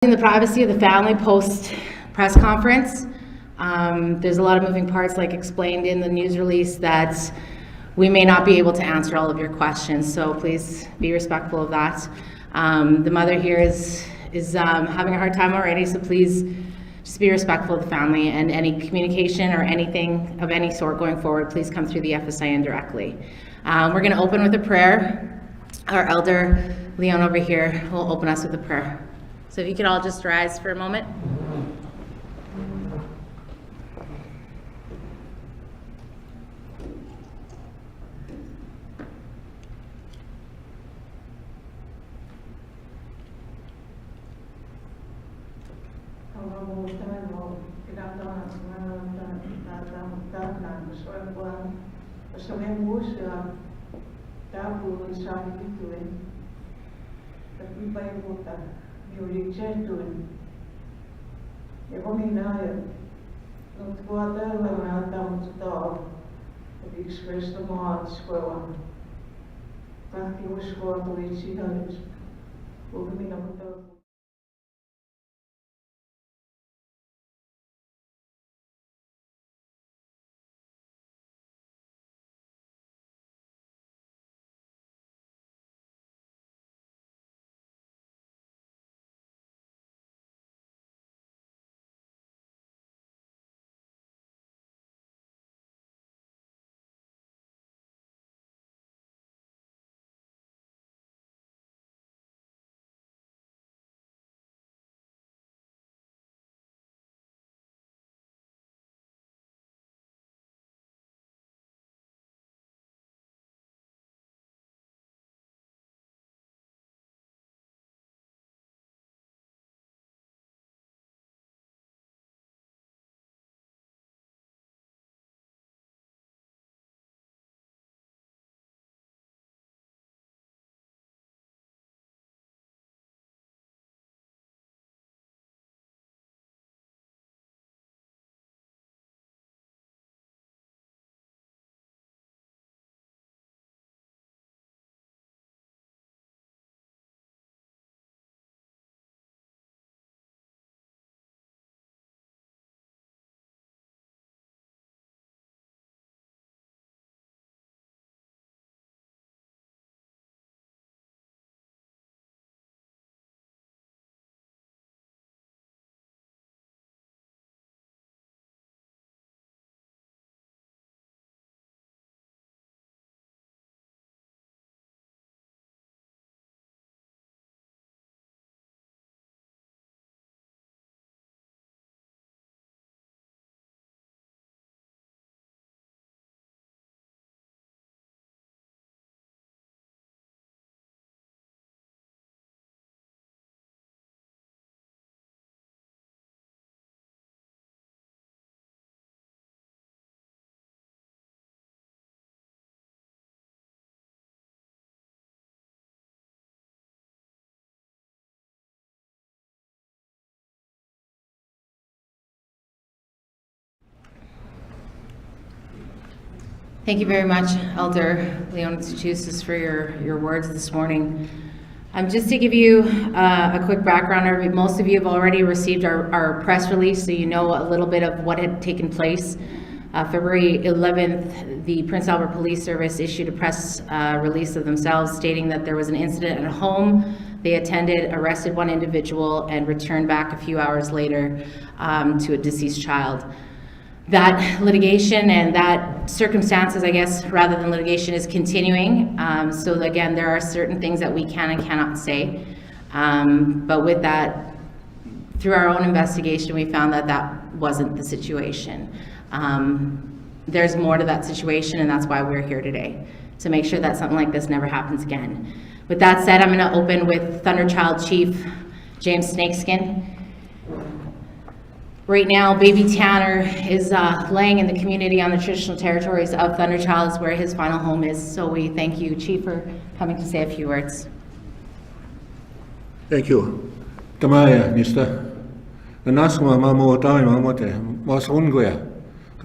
In the privacy of the family post press conference, there's a lot of moving parts, like explained in the news release, that we may not be able to answer all of your questions, so please be respectful of that. The mother here is having a hard time already, so please just be respectful of the family, and any communication or anything of any sort going forward, please come through the FSIN directly. We're going to open with a prayer. Our elder, Leon over here, will open us with a prayer. So if you could all just rise for a moment. Thank you very much, Elder Leon Tsuchis, for your words this morning. Just to give you a quick background, most of you have already received our press release, so you know a little bit of what had taken place. February 11th, the Prince Albert Police Service issued a press release of themselves stating that there was an incident at a home they attended, arrested one individual, and returned back a few hours later to a deceased child. That litigation and that circumstances, I guess, rather than litigation, is continuing. So again, there are certain things that we can and cannot say. But with that, through our own investigation, we found that that wasn't the situation. There's more to that situation, and that's why we're here today, to make sure that something like this never happens again. With that said, I'm going to open with Thunderchild Chief James Snakeskin. Right now, baby Tanner is laying in the community on the traditional territories of Thunderchild, is where his final home is. So we thank you, Chief, for coming to say a few words. Thank you. Tamaya, Nista. The Nasma Mamotai Mamote was Unguya.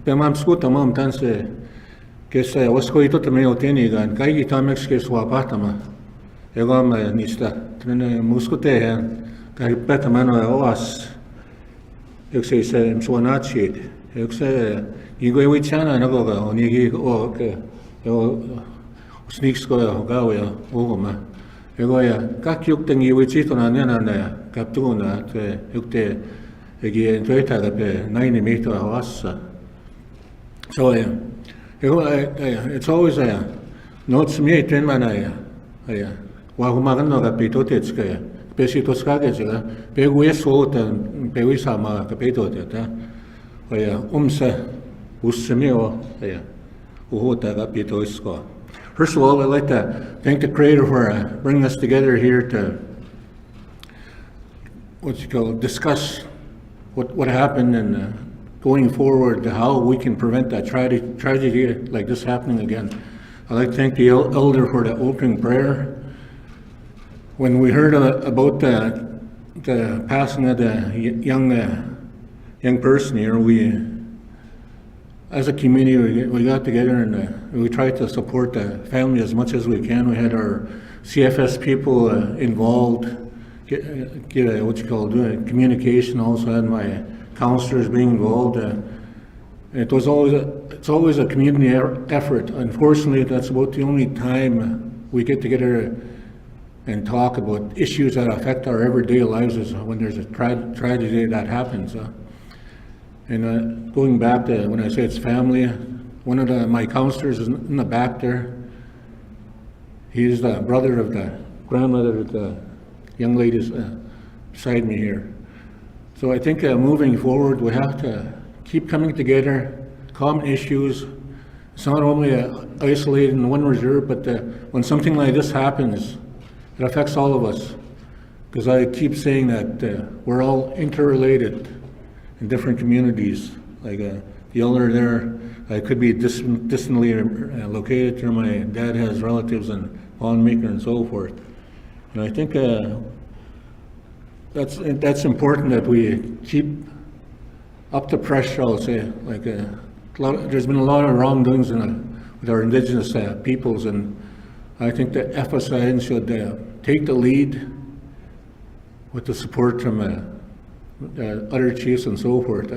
Pemam Skuta Mam Tanse, Kesa was Koito Tameo Teniga, and Kaigi Tamex Keswa Patama. Egam Nista, Muscote, Kaya peta mano oas. Yukse se msuanachid. Yukse igwe wichana nagoga onigi o ke yo sneaks ko gawe ogoma. Egoya kak yukten iwichito na nena na kaptuna te yukte egi toita ga pe 90 meter oasa. So it's always notes me ten manaya. Wa humagano ga pitotets Pesitos kagetsega, peguesuota, peguisama, capitota, ussemio, uhota, capitoisco. First of all, I'd like to thank the Creator for bringing us together here to discuss what happened and going forward, how we can prevent that tragedy like this happening again. I'd like to thank the elder for the opening prayer. When we heard about the passing of the young person here, we, as a community, we got together and we tried to support the family as much as we can. We had our CFS people involved, doing communication. Also had my counselors being involved. It's always a community effort. Unfortunately, that's about the only time we get together and talk about issues that affect our everyday lives is when there's a tragedy that happens. And going back to when I say it's family, one of my counselors is in the back there. He's the brother of the grandmother of the young ladies beside me here. So I think moving forward, we have to keep coming together, common issues. It's not only isolated in one reserve, but when something like this happens, it affects all of us, because I keep saying that we're all interrelated in different communities. Like the elder there, I could be distantly located there. My dad has relatives in Pondmaker and so forth. And I think that's important that we keep up the pressure, I'll say. Like there's been a lot of wrongdoings with our Indigenous peoples, and I think the FSIN should take the lead with the support from other chiefs and so forth.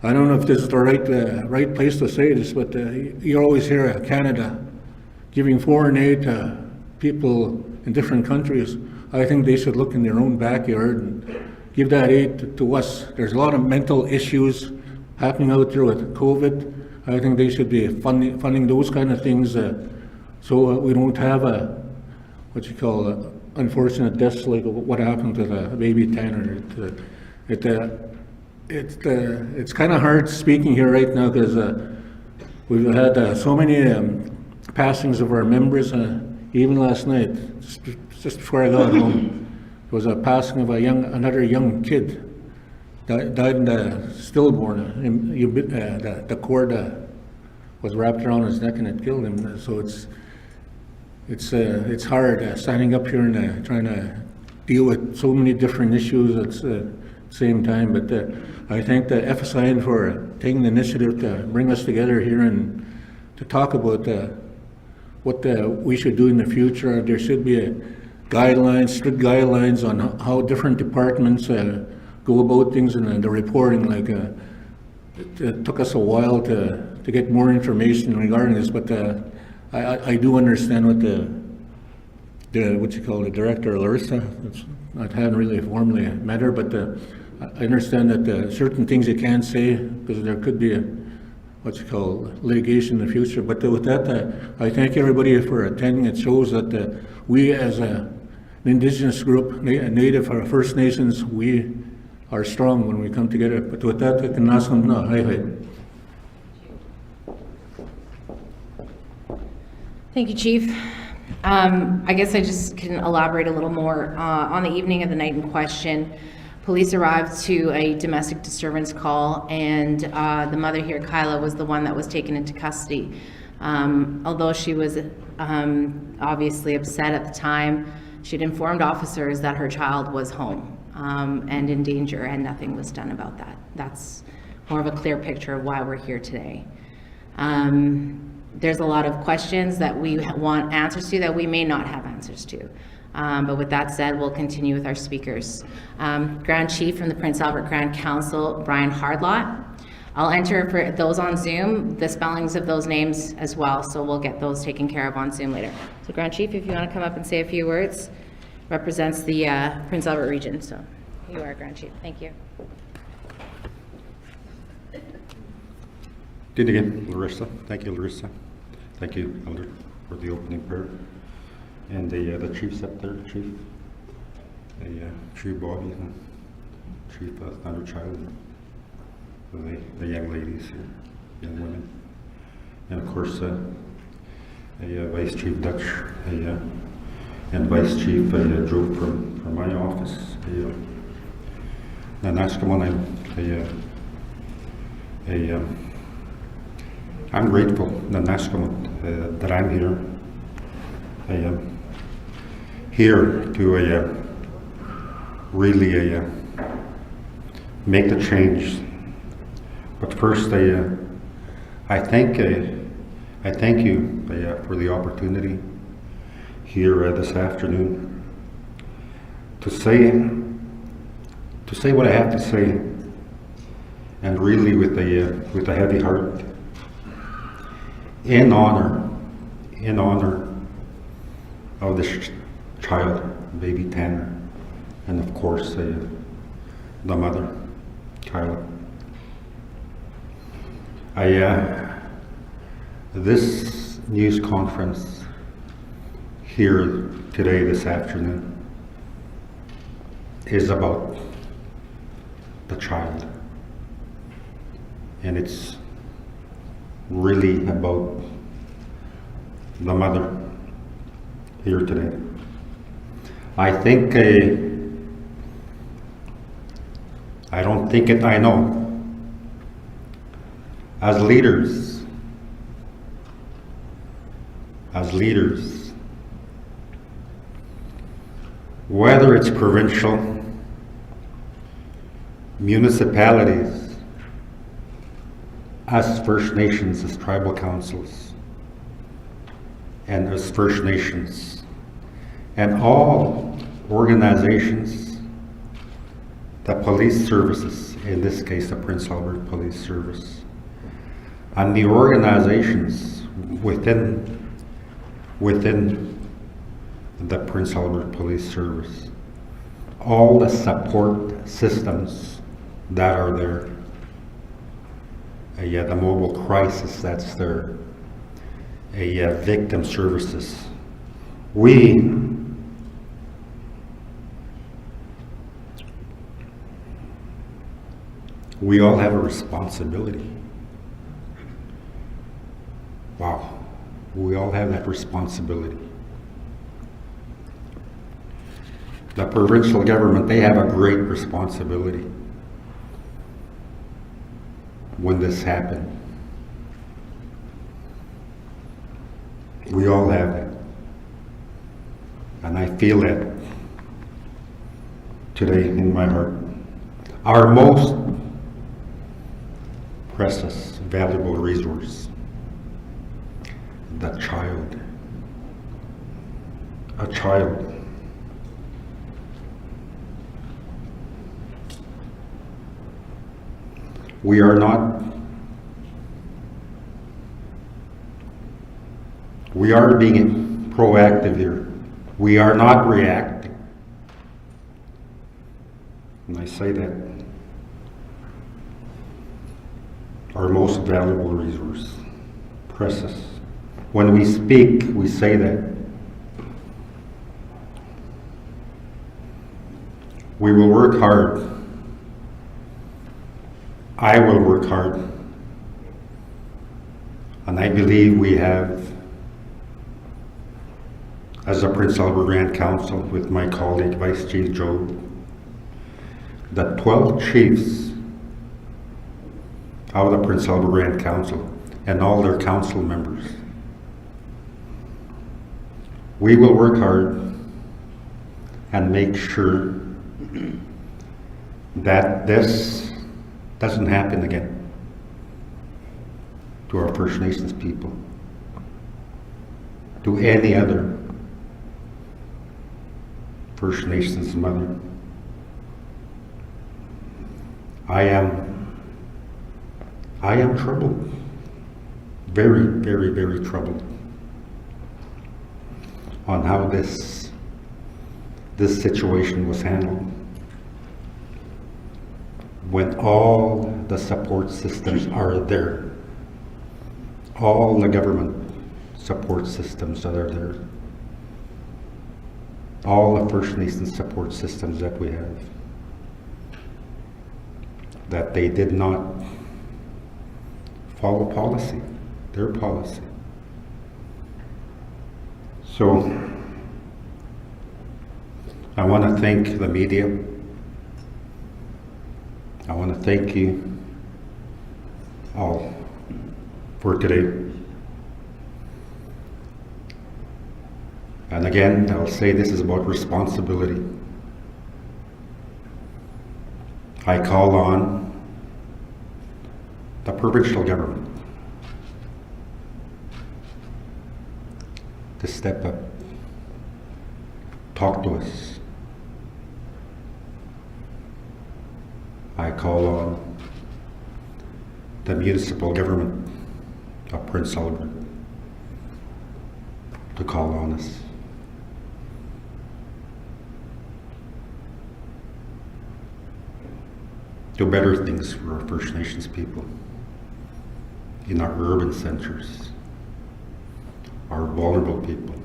I don't know if this is the right place to say this, but you always hear Canada giving foreign aid to people in different countries. I think they should look in their own backyard and give that aid to us. There's a lot of mental issues happening out there with COVID. I think they should be funding those kind of things. So we don't have unfortunate deaths like what happened to the baby Tanner. It's kind of hard speaking here right now because we've had so many passings of our members. Even last night, just before I got home, there was a passing of another young kid. Died in the stillborn. The cord was wrapped around his neck and it killed him. So it's hard standing up here and trying to deal with so many different issues at the same time. But I thank the FSIN for taking the initiative to bring us together here and to talk about what we should do in the future. There should be strict guidelines on how different departments go about things and the reporting. Like it took us a while to get more information regarding this, but I do understand what the director, Larissa, I hadn't really formally met her, but I understand that certain things you can't say because there could be litigation in the future. But with that, I thank everybody for attending. It shows that we as an Indigenous group, Native or First Nations, we are strong when we come together. But with that, I can ask them now. Hi. Thank you, Chief. I guess I just can elaborate a little more. On the evening of the night in question, police arrived to a domestic disturbance call, and the mother here, Kyla, was the one that was taken into custody. Although she was obviously upset at the time, she'd informed officers that her child was home and in danger, and nothing was done about that. That's more of a clear picture of why we're here today. There's a lot of questions that we want answers to that we may not have answers to. But with that said, we'll continue with our speakers. Grand Chief from the Prince Albert Grand Council, Brian Hardlot. I'll enter for those on Zoom, the spellings of those names as well, so we'll get those taken care of on Zoom later. So Grand Chief, if you want to come up and say a few words, represents the Prince Albert region, so you are Grand Chief. Thank you. Good again, Larissa. Thank you, Larissa. Thank you, Elder, for the opening prayer. And the chiefs up there, Chief, Chief Bobby, and Chief Thunderchild, the young ladies here, young women, and of course, Vice Chief Dutch, and Vice Chief Joe from my office. I'm grateful, that I'm here. I am here to really make the change. But first, I thank you for the opportunity here this afternoon to say what I have to say, and really with a heavy heart, in honor of this child, baby Tanner, and of course the mother, Kyla. This news conference here today, this afternoon, is about the child, and it's really about the mother here today. I think, I know, as leaders, whether it's provincial, municipalities, as First Nations, as tribal councils, and as First Nations, and all organizations, the police services, in this case the Prince Albert Police Service, and the organizations within the Prince Albert Police Service, all the support systems that are there, the mobile crisis that's there, victim services. We all have a responsibility. Wow, we all have that responsibility. The provincial government, they have a great responsibility when this happened. We all have that. And I feel that today in my heart. Our most precious, valuable resource, the child. A child. We are being proactive here. We are not reacting. And I say that our most valuable resource, precious. When we speak, we say that. We will work hard. I will work hard. And I believe we have, as a Prince Albert Grand Council with my colleague Vice Chief Joe, the 12 chiefs of the Prince Albert Grand Council and all their council members. We will work hard and make sure that this doesn't happen again to our First Nations people, to any other First Nations mother. I am troubled. Very, very, very troubled on how this situation was handled. When all the support systems are there, all the government support systems that are there, all the First Nations support systems that we have, that they did not follow policy, their policy. So I want to thank the media. I want to thank you all for today. And again, I'll say this is about responsibility. I call on the provincial government to step up, talk to us. I call on the municipal government of Prince Albert to call on us. Do better things for our First Nations people in our urban centers, our vulnerable people,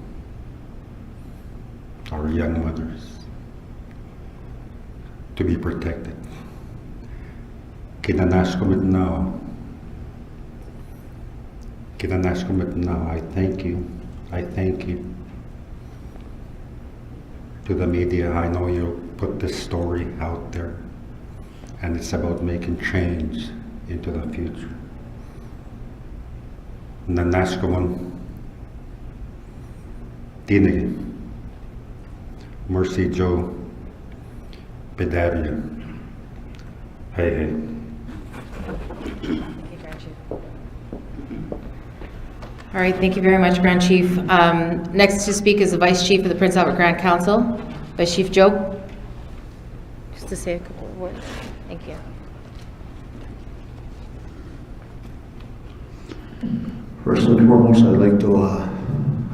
our young mothers, to be protected. Kinanash ko now, I thank you. I thank you to the media. I know you put this story out there, and it's about making change into the future. Nanash ko man, Tinigi, Mercy Joe, Pedavia. Hey, hey. All right, thank you very much, Grand Chief. Next to speak is the Vice Chief of the Prince Albert Grand Council, Vice Chief Joe. Just to say a couple of words. Thank you. First and foremost, I'd like to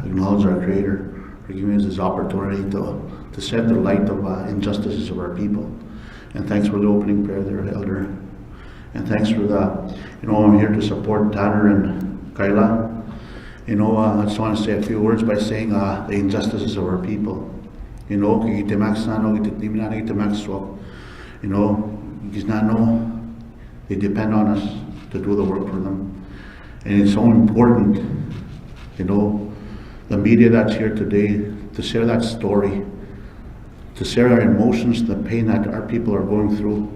acknowledge our Creator for giving us this opportunity to shed the light of injustices of our people. And thanks for the opening prayer there, Elder. And thanks for the, I'm here to support Tanner and Kaila. I just want to say a few words by saying the injustices of our people. They depend on us to do the work for them. And it's so important, the media that's here today, to share that story, to share our emotions, the pain that our people are going through,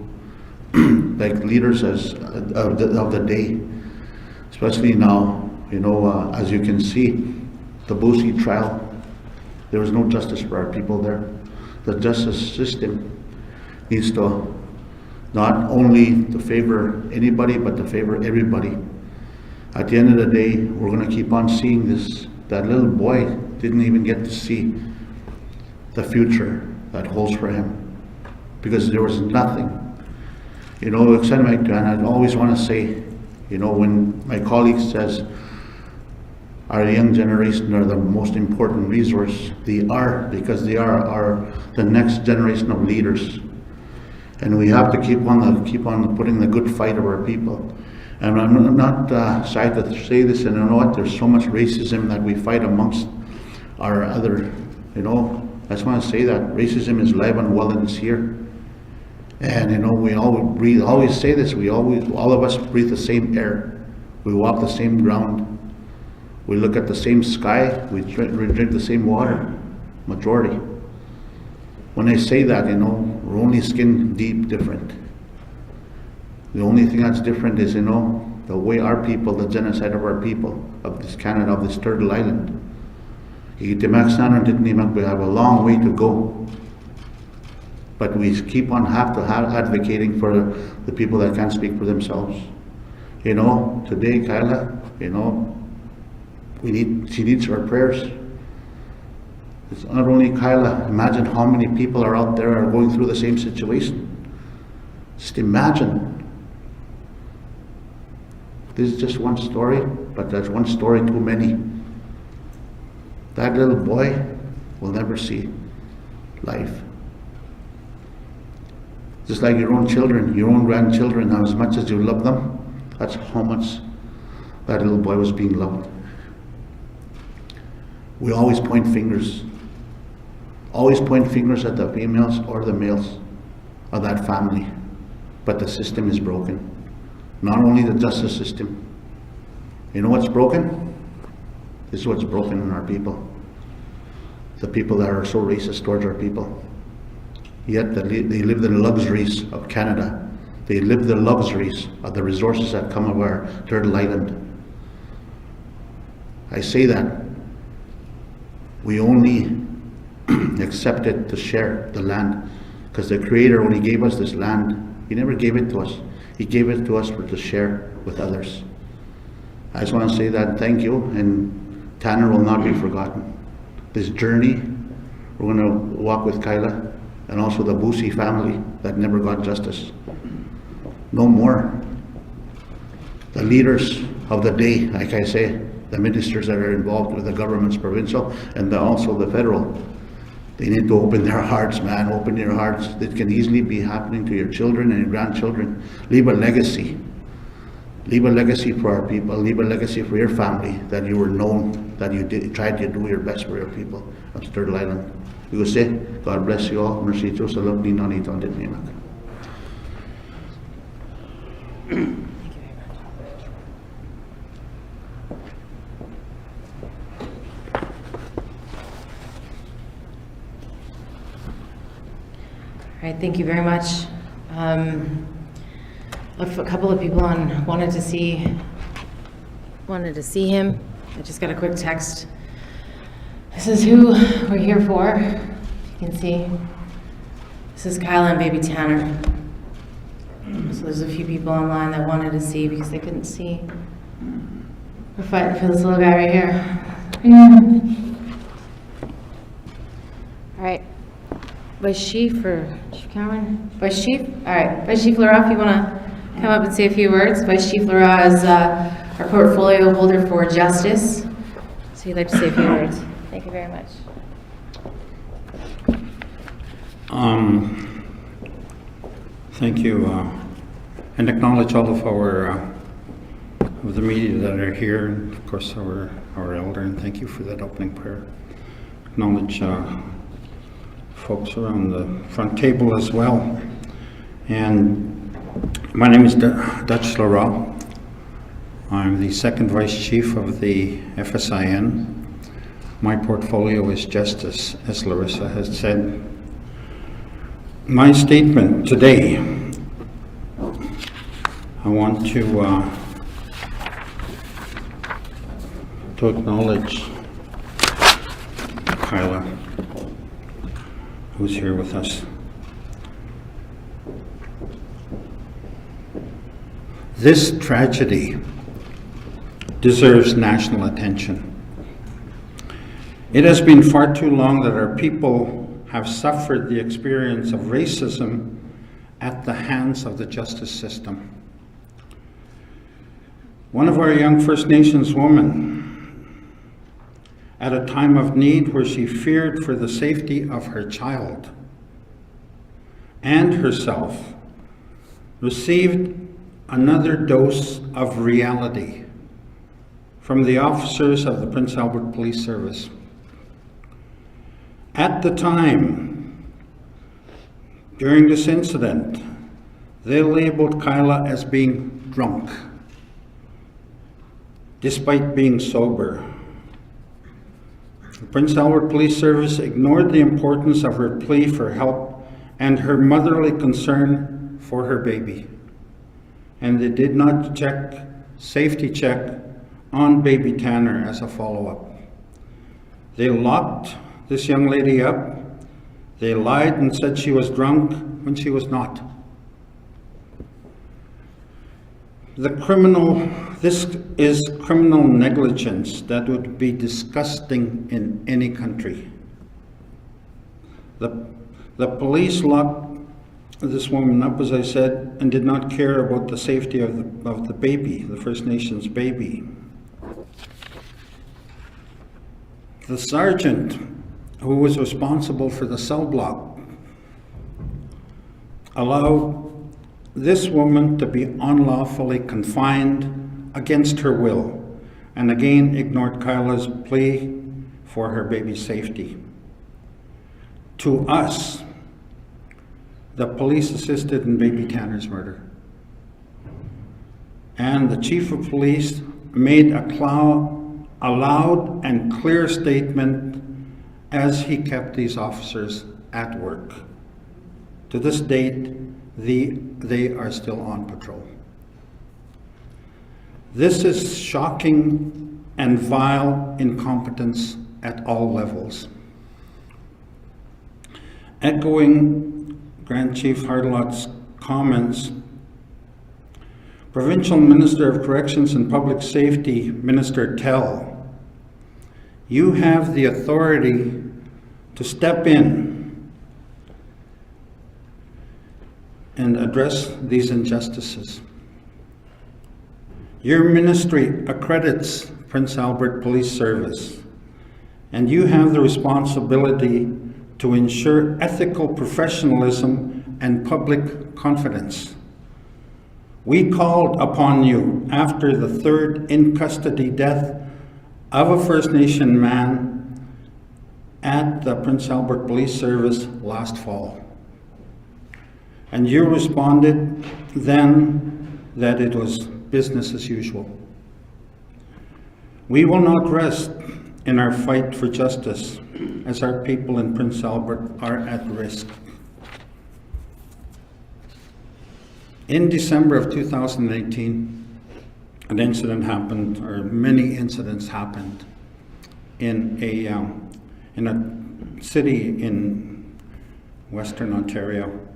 like leaders of the day, especially now. As you can see, the Boosie trial, there was no justice for our people there. The justice system needs to not only to favor anybody, but to favor everybody. At the end of the day, we're going to keep on seeing this. That little boy didn't even get to see the future that holds for him, because there was nothing. And I always want to say, when my colleague says our young generation are the most important resource, they are, because they are the next generation of leaders. And we have to keep on putting the good fight of our people. And I'm not shy to say this, and you know what, there's so much racism that we fight amongst our other, I just want to say that racism is alive and well and it's here. And we always say this, all of us breathe the same air. We walk the same ground. We look at the same sky. We drink the same water, majority. When I say that, we're only skin deep different. The only thing that's different is, the way our people, the genocide of our people, of this Canada, of this Turtle Island. We have a long way to go. But we keep on advocating for the people that can't speak for themselves. Today, Kyla, she needs our prayers. It's not only Kyla. Imagine how many people are out there are going through the same situation. Just imagine. This is just one story, but there's one story too many. That little boy will never see life. Just like your own children, your own grandchildren, as much as you love them, that's how much that little boy was being loved. We always point fingers. Always point fingers at the females or the males of that family. But the system is broken. Not only the justice system. You know what's broken? This is what's broken in our people. The people that are so racist towards our people. Yet they live the luxuries of Canada. They live the luxuries of the resources that come of our Turtle Island. I say that we only accepted to share the land because the Creator, when He gave us this land, He never gave it to us. He gave it to us to share with others. I just want to say that thank you, and Tanner will not be forgotten. This journey, we're going to walk with Kyla and also the Boosie family that never got justice. No more. The leaders of the day, like I say, the ministers that are involved with the governments, provincial and also the federal, they need to open their hearts, man. Open your hearts. It can easily be happening to your children and your grandchildren. Leave a legacy. Leave a legacy for our people. Leave a legacy for your family, that you were known, that you tried to do your best for your people of Turtle Island. We will say, God bless you all. Mercy to sa loob ni Nani Tondet Nimak. All right, thank you very much. A couple of people wanted to see him. I just got a quick text. This is who we're here for. You can see. This is Kyla and baby Tanner. So there's a few people online that wanted to see because they couldn't see. We're fighting for this little guy right here. All right. Vice Chief or Chief Cameron? Vice Chief? All right. Vice Chief Leroy, if you want to come up and say a few words. Vice Chief Leroy is our portfolio holder for justice. So you'd like to say a few words. Thank you very much. Thank you, and acknowledge all of our of the media that are here, and of course our elder, and thank you for that opening prayer. Acknowledge folks around the front table as well. And my name is Dutch Leroy. I'm the second Vice Chief of the FSIN. My portfolio is justice, as Larissa has said. My statement today, I want to acknowledge Kyla, who's here with us. This tragedy deserves national attention. It has been far too long that our people have suffered the experience of racism at the hands of the justice system. One of our young First Nations women, at a time of need where she feared for the safety of her child and herself, received another dose of reality from the officers of the Prince Albert Police Service. At the time, during this incident, they labeled Kyla as being drunk, despite being sober. The Prince Albert Police Service ignored the importance of her plea for help and her motherly concern for her baby. And they did not safety check on baby Tanner as a follow-up. They locked this young lady up. They lied and said she was drunk when she was not. This is criminal negligence that would be disgusting in any country. The police locked this woman up, as I said, and did not care about the safety of the baby, the First Nations baby. The sergeant who was responsible for the cell block allowed this woman to be unlawfully confined against her will, and again ignored Kyla's plea for her baby's safety. To us, the police assisted in baby Tanner's murder. And the chief of police made a loud and clear statement as he kept these officers at work. To this date, they are still on patrol. This is shocking and vile incompetence at all levels. Echoing Grand Chief Hardelot's comments, Provincial Minister of Corrections and Public Safety, Minister Tell, you have the authority to step in and address these injustices. Your ministry accredits Prince Albert Police Service, and you have the responsibility to ensure ethical professionalism and public confidence. We called upon you after the third in-custody death of a First Nation man at the Prince Albert Police Service last fall. And you responded then that it was business as usual. We will not rest in our fight for justice, as our people in Prince Albert are at risk. In December of 2018, an incident happened, or many incidents happened, in a city in Western Ontario.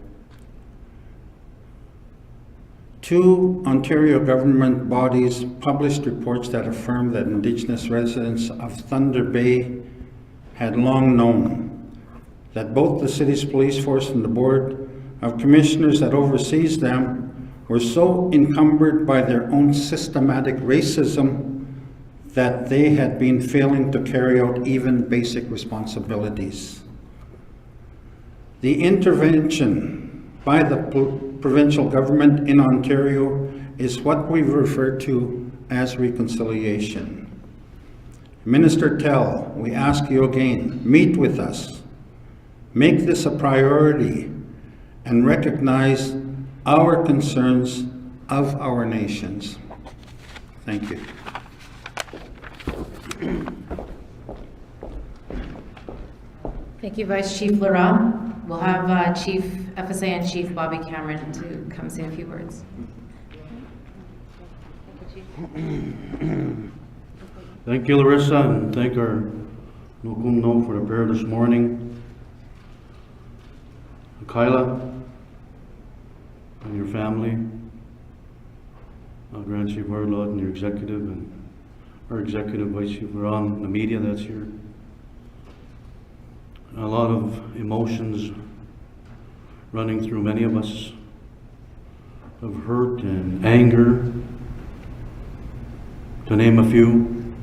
Two Ontario government bodies published reports that affirmed that Indigenous residents of Thunder Bay had long known that both the city's police force and the Board of Commissioners that oversees them were so encumbered by their own systematic racism that they had been failing to carry out even basic responsibilities. The intervention by the provincial government in Ontario is what we refer to as reconciliation. Minister Tell, we ask you again, meet with us, make this a priority, and recognize our concerns of our nations. Thank you. Thank you, Vice Chief Laurent. We'll have FSIN Chief Bobby Cameron to come say a few words. Thank you, Larissa, and thank our Nukumno for the prayer this morning. Kyla and your family, Grand Chief Hardelot and your executive, and our executive Vice Chief Laurent, the media that's here. A lot of emotions running through many of us, of hurt and anger, to name a few.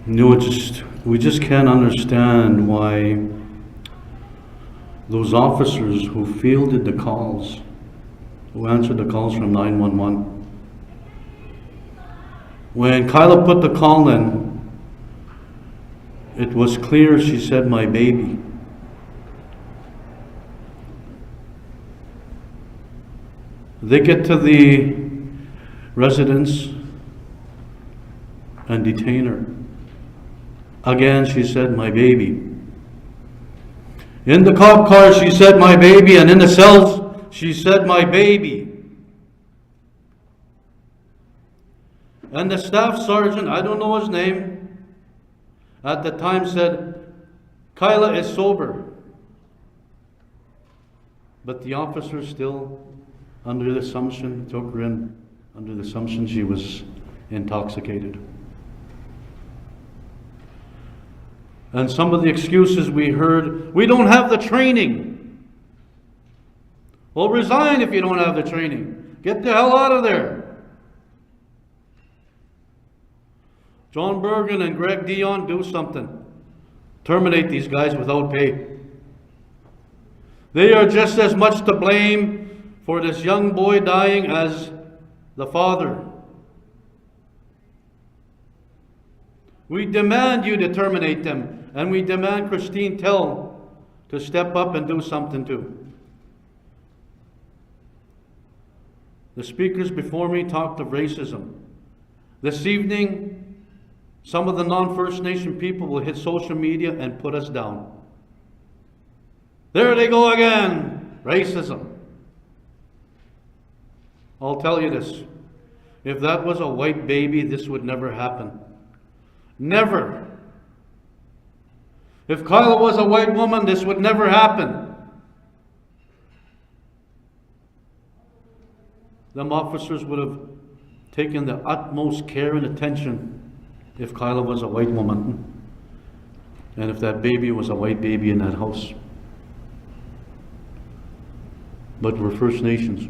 You know, we just can't understand why those officers who fielded the calls, who answered the calls from 911, when Kyla put the call in, it was clear she said, "My baby." They get to the residence and detain her. Again, she said, "My baby." In the cop car, she said, "My baby," and in the cells, she said, "My baby." And the staff sergeant, I don't know his name, at the time said, "Kyla is sober." But the officer still, under the assumption, took her in, under the assumption she was intoxicated. And some of the excuses we heard, we don't have the training. Well, resign if you don't have the training. Get the hell out of there. John Bergen and Greg Dion, do something. Terminate these guys without pay. They are just as much to blame for this young boy dying as the father. We demand you to terminate them, and we demand Christine Tell to step up and do something too. The speakers before me talked of racism. This evening, some of the non-First Nation people will hit social media and put us down. There they go again, racism. I'll tell you this, if that was a white baby, this would never happen. Never. If Kyla was a white woman, this would never happen. Them officers would have taken the utmost care and attention if Kyla was a white woman and if that baby was a white baby in that house. But we're First Nations.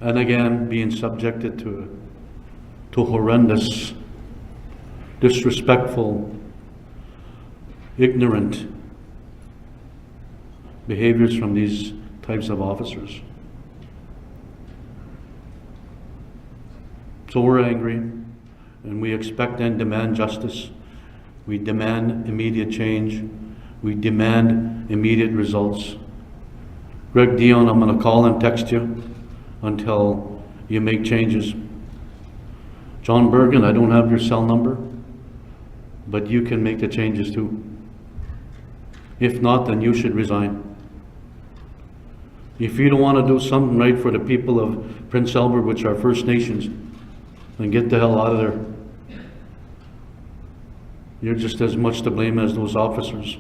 And again, being subjected to horrendous, disrespectful, ignorant behaviors from these types of officers. So we're angry, and we expect and demand justice. We demand immediate change. We demand immediate results. Greg Dion, I'm going to call and text you until you make changes. John Bergen, I don't have your cell number, but you can make the changes too. If not, then you should resign. If you don't want to do something right for the people of Prince Albert, which are First Nations, then get the hell out of there. You're just as much to blame as those officers.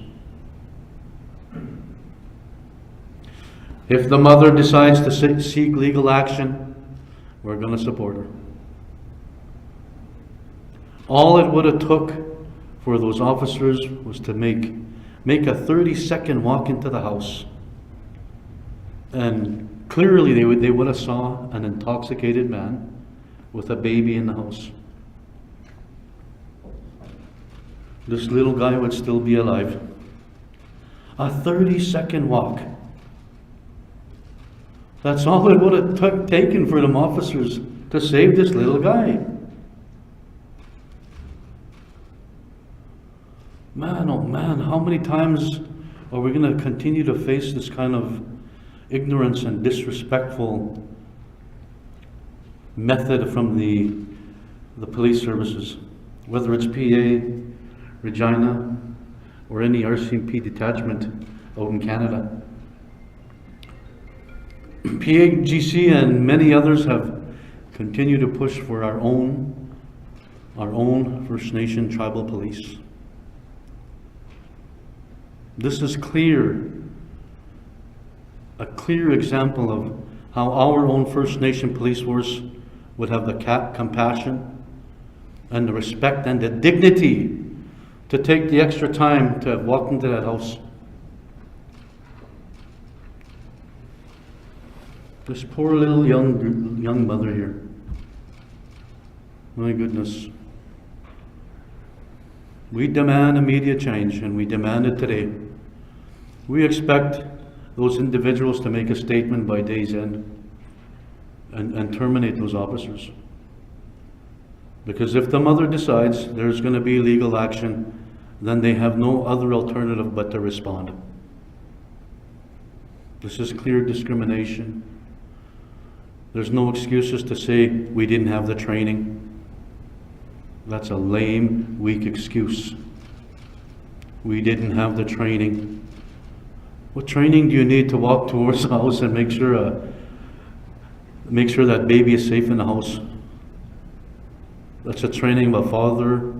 If the mother decides to seek legal action, we're going to support her. All it would have took for those officers was to make a 30-second walk into the house. And clearly they would have saw an intoxicated man with a baby in the house. This little guy would still be alive. A 30-second walk. That's all it would have taken for them officers to save this little guy. Man, oh man, how many times are we going to continue to face this kind of ignorance and disrespectful method from the police services, whether it's PA, Regina, or any RCMP detachment out in Canada? PAGC and many others have continued to push for our own First Nation tribal police. This is a clear example of how our own First Nation police force would have the compassion and the respect and the dignity to take the extra time to walk into that house. This poor little young mother here. My goodness. We demand immediate change, and we demand it today. We expect those individuals to make a statement by day's end and terminate those officers. Because if the mother decides there's going to be legal action, then they have no other alternative but to respond. This is clear discrimination. There's no excuses to say we didn't have the training. That's a lame, weak excuse. We didn't have the training. What training do you need to walk towards the house and make sure that baby is safe in the house? That's a training of a father,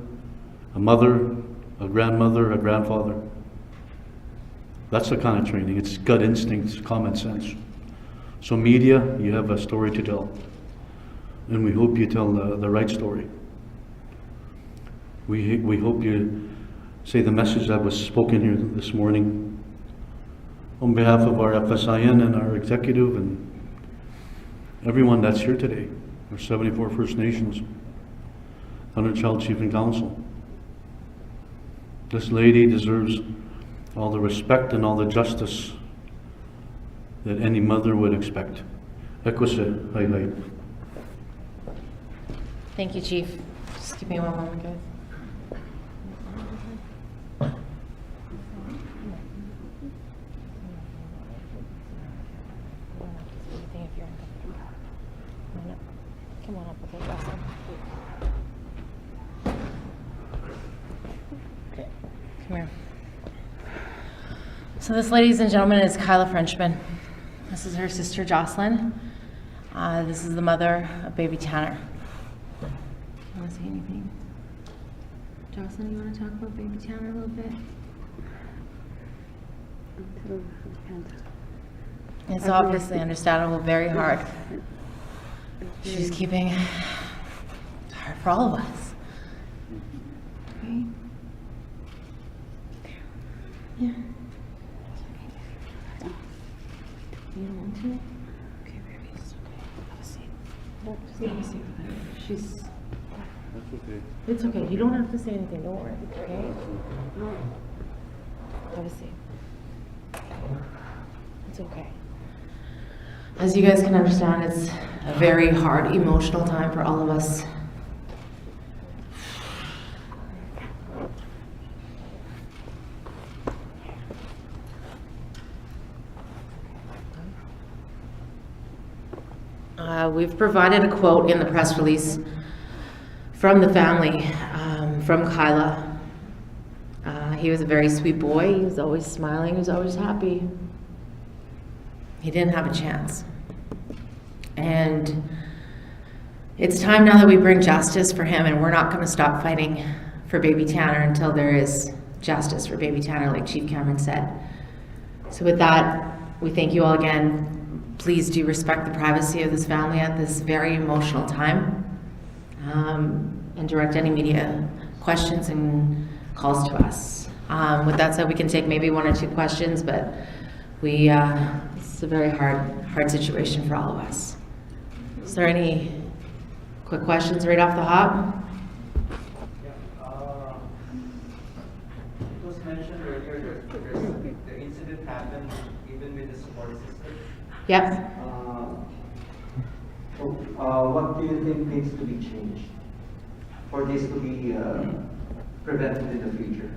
a mother, a grandmother, a grandfather. That's the kind of training. It's gut instincts, common sense. So media, you have a story to tell. And we hope you tell the right story. We hope you say the message that was spoken here this morning on behalf of our FSIN and our executive and everyone that's here today, our 74 First Nations, Thunderchild Chief and Council. This lady deserves all the respect and all the justice that any mother would expect. Ekwese, hai hai. Thank you, Chief. Just give me one moment, guys. Come on up with it, Jocelyn. Okay, come here. So this, ladies and gentlemen, is Kyla Frenchman. This is her sister, Jocelyn. This is the mother of baby Tanner. You want to say anything? Jocelyn, you want to talk about baby Tanner a little bit? It's obviously understandable, very hard. She's keeping it hard for all of us. Okay. Yeah. You don't want to? Okay, baby, it's okay. Have a seat. Just have a seat with her. She's... That's okay. It's okay. You don't have to say anything. Don't worry. Okay? Have a seat. It's okay. As you guys can understand, it's a very hard, emotional time for all of us. We've provided a quote in the press release from the family, from Kyla. He was a very sweet boy. He was always smiling. He was always happy. He didn't have a chance. And it's time now that we bring justice for him, and we're not going to stop fighting for baby Tanner until there is justice for baby Tanner, like Chief Cameron said. So with that, we thank you all again. Please do respect the privacy of this family at this very emotional time, and direct any media questions and calls to us. With that said, we can take maybe one or two questions, but it's a very hard situation for all of us. Is there any quick questions right off the hop? It was mentioned earlier that the incident happened even with the support system. Yep. What do you think needs to be changed for this to be prevented in the future?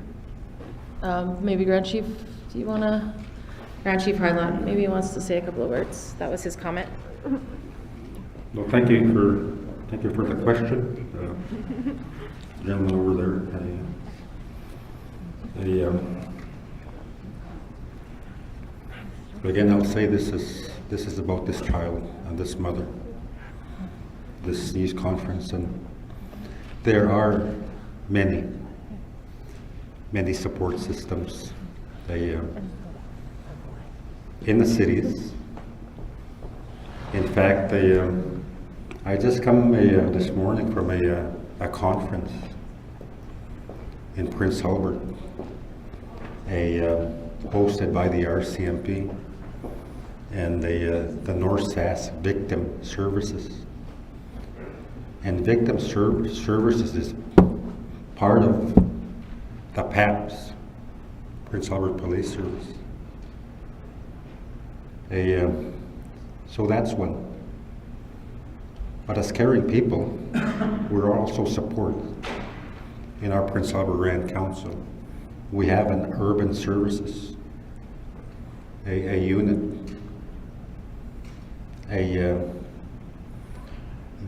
Maybe Grand Chief, do you want to? Grand Chief Harlan, maybe he wants to say a couple of words. That was his comment. No, thank you for the question. Gentleman over there. Again, I'll say this is about this child and this mother. This news conference, and there are many support systems. In the cities. In fact, I just come this morning from a conference in Prince Albert, hosted by the RCMP and the North Sask Victim Services. And Victim Services is part of the PAPS, Prince Albert Police Service. So that's one. But as caring people, we're also support in our Prince Albert Rand Council. We have an urban services, a unit,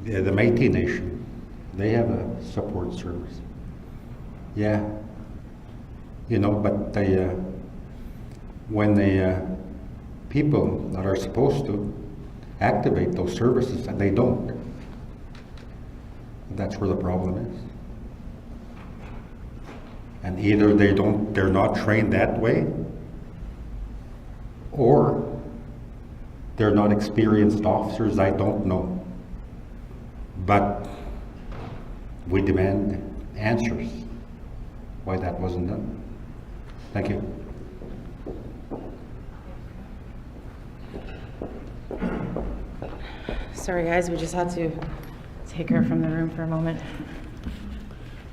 the Métis Nation, they have a support service. Yeah, but when the people that are supposed to activate those services, and they don't, that's where the problem is. And either they're not trained that way, or they're not experienced officers, I don't know. But we demand answers. why that wasn't done. Thank you. Sorry, guys, we just had to take her from the room for a moment.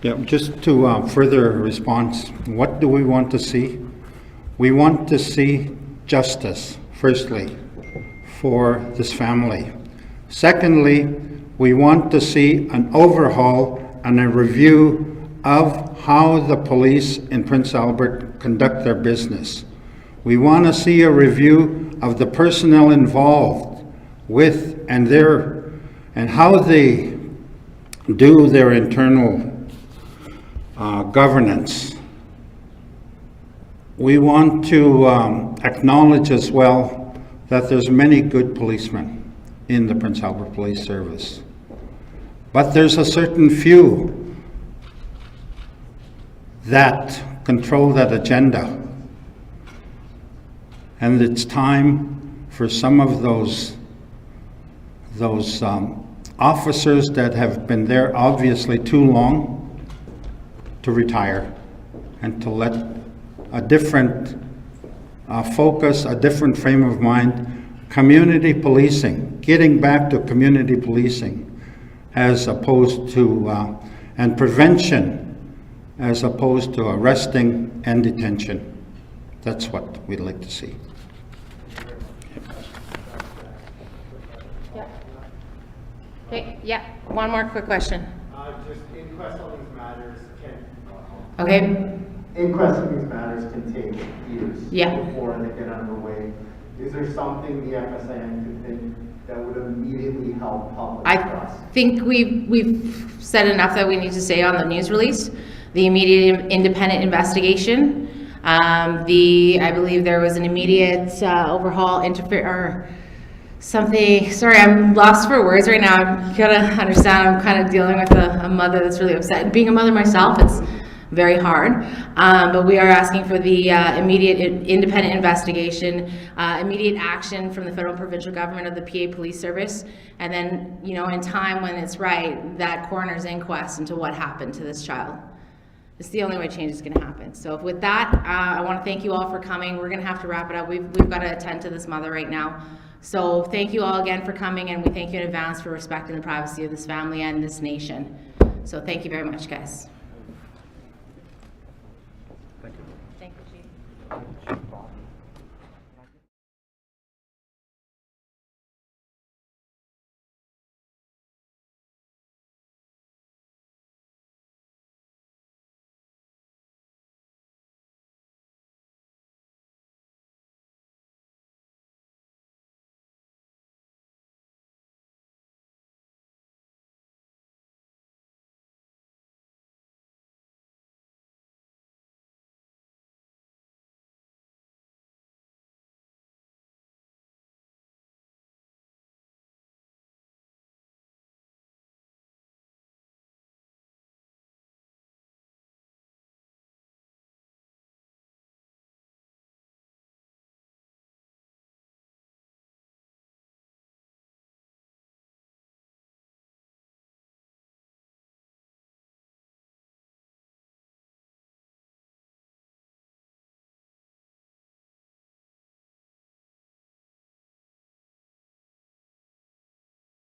Yeah, just to further response, what do we want to see? We want to see justice, firstly, for this family. Secondly, we want to see an overhaul and a review of how the police in Prince Albert conduct their business. We want to see a review of the personnel involved with and how they do their internal governance. We want to acknowledge as well that there's many good policemen in the Prince Albert Police Service, but there's a certain few that control that agenda, and it's time for some of those officers that have been there obviously too long to retire and to let a different focus, a different frame of mind, community policing, getting back to community policing as opposed to, and prevention as opposed to arresting and detention. That's what we'd like to see. Okay, yeah, one more quick question. Just inquest on these matters Okay, inquest on these matters can take years. Yeah. Before they get underway. Is there something the FSIN could think that would immediately help public I trust? think we've said enough that we need to say on the news release. The immediate independent investigation. I believe there was an immediate overhaul, something. Sorry, I'm lost for words right now. You gotta understand, I'm kind of dealing with a mother that's really upset. Being a mother myself, it's very hard. But we are asking for the immediate independent investigation, immediate action from the federal and provincial government of the PA Police Service, and then, you know, in time when it's right, that coroner's inquest into what happened to this child. It's the only way change is going to happen. So with that, I want to thank you all for coming. We're going to have to wrap it up. We've got to attend to this mother right now. So thank you all again for coming, and we thank you in advance for respecting the privacy of this family and this nation. So thank you very much, guys.